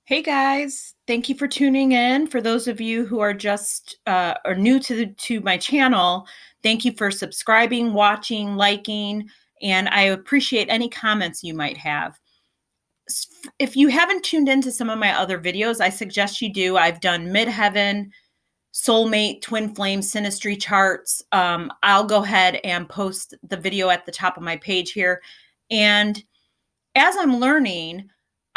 Hey guys, thank you for tuning in. For those of you who are just or new to my channel, thank you for subscribing, watching, liking, and I appreciate any comments you might have. If you haven't tuned into some of my other videos, I suggest you do. I've done midheaven, soulmate, twin flame, synastry charts. I'll go ahead and post the video at the top of my page here. And as I'm learning,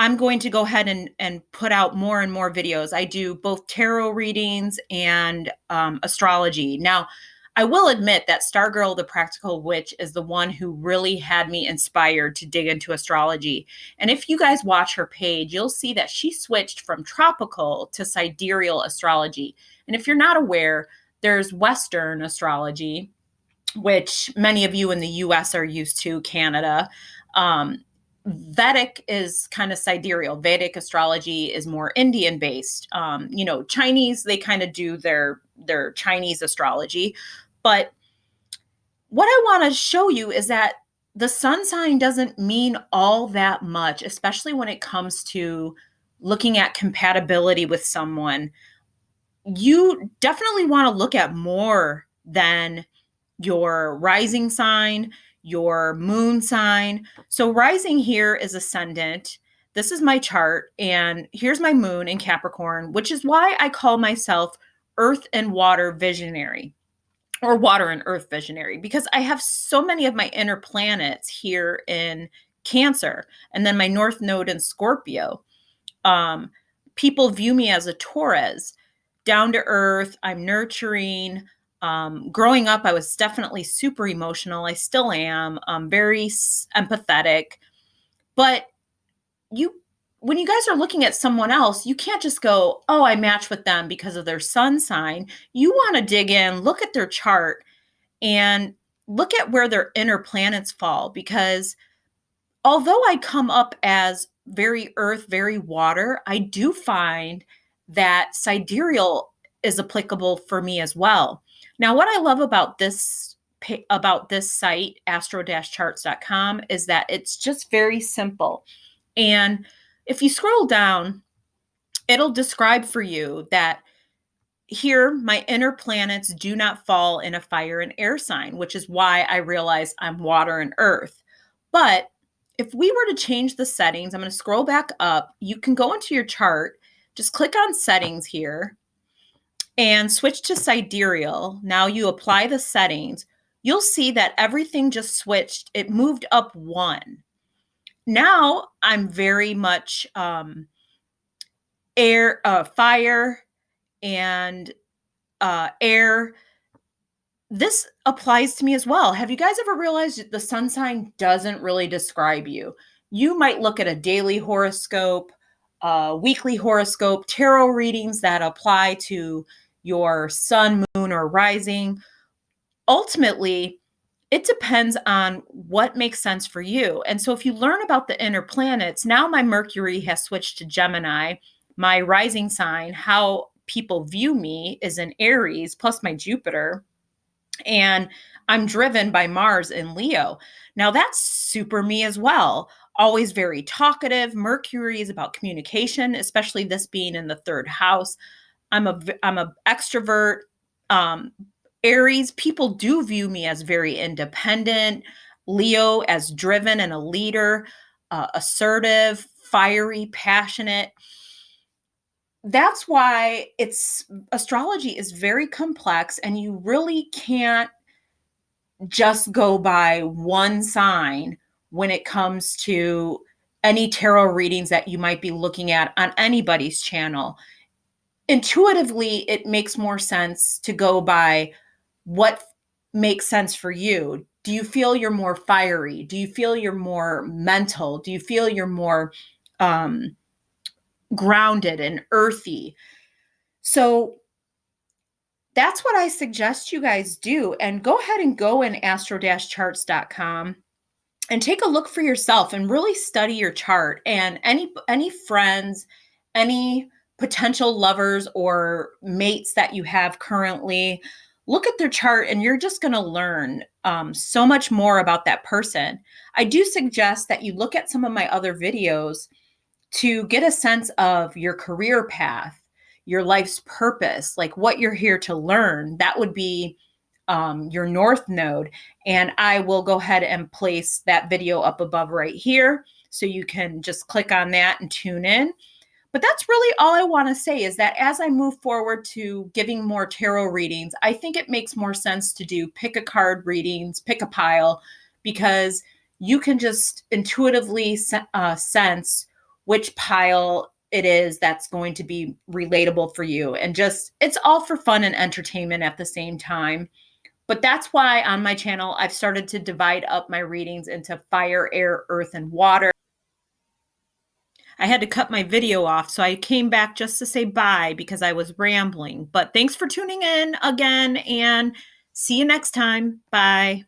I'm going to go ahead and put out more and more videos. I do both tarot readings and astrology. Now, I will admit that Stargirl the Practical Witch is the one who really had me inspired to dig into astrology. And if you guys watch her page, you'll see that she switched from tropical to sidereal astrology. And if you're not aware, there's Western astrology, which many of you in the US are used to, Canada. Vedic is kind of sidereal. Vedic astrology is more Indian based. Chinese, they kind of do their Chinese astrology. But what I want to show you is that the sun sign doesn't mean all that much, especially when it comes to looking at compatibility with someone. You definitely want to look at more than your rising sign, your moon sign. So rising here is ascendant. This is my chart, and here's my moon in Capricorn, which is why I call myself earth and water visionary, or water and earth visionary, because I have so many of my inner planets here in Cancer, and then my north node in Scorpio. People view me as a Taurus, down to earth. I'm nurturing. Growing up, I was definitely super emotional. I still am. Very empathetic. But when you guys are looking at someone else, you can't just go, "Oh, I match with them because of their sun sign." You want to dig in, look at their chart, and look at where their inner planets fall. Because although I come up as very earth, very water, I do find that sidereal is applicable for me as well. Now, what I love about this site, astro-charts.com, is that it's just very simple. And if you scroll down, it'll describe for you that here my inner planets do not fall in a fire and air sign, which is why I realize I'm water and earth. But if we were to change the settings, I'm going to scroll back up. You can go into your chart, just click on settings here and switch to sidereal. Now you apply the settings. You'll see that everything just switched. It moved up one. Now I'm very much fire and air. This applies to me as well. Have you guys ever realized that the sun sign doesn't really describe you? You might look at a daily horoscope, weekly horoscope, tarot readings that apply to your sun, moon, or rising. Ultimately, it depends on what makes sense for you. And so if you learn about the inner planets, now my Mercury has switched to Gemini. My rising sign, how people view me, is in Aries, plus my Jupiter. And I'm driven by Mars in Leo. Now that's super me as well. Always very talkative. Mercury is about communication, especially this being in the third house. I'm a extrovert. Aries, people do view me as very independent. Leo as driven and a leader, assertive, fiery, passionate. That's why astrology is very complex, and you really can't just go by one sign when it comes to any tarot readings that you might be looking at on anybody's channel. Intuitively, it makes more sense to go by what makes sense for you. Do you feel you're more fiery? Do you feel you're more mental? Do you feel you're more grounded and earthy? So that's what I suggest you guys do. And go ahead and go in astro-charts.com and take a look for yourself and really study your chart. And any friends, any potential lovers or mates that you have currently, look at their chart, and you're just going to learn so much more about that person. I do suggest that you look at some of my other videos to get a sense of your career path, your life's purpose, like what you're here to learn. That would be your North Node. And I will go ahead and place that video up above right here. So you can just click on that and tune in. But that's really all I want to say, is that as I move forward to giving more tarot readings, I think it makes more sense to do pick a card readings, pick a pile, because you can just intuitively sense which pile it is that's going to be relatable for you. And just, it's all for fun and entertainment at the same time. But that's why on my channel, I've started to divide up my readings into fire, air, earth, and water. I had to cut my video off, so I came back just to say bye because I was rambling. But thanks for tuning in again, and see you next time. Bye.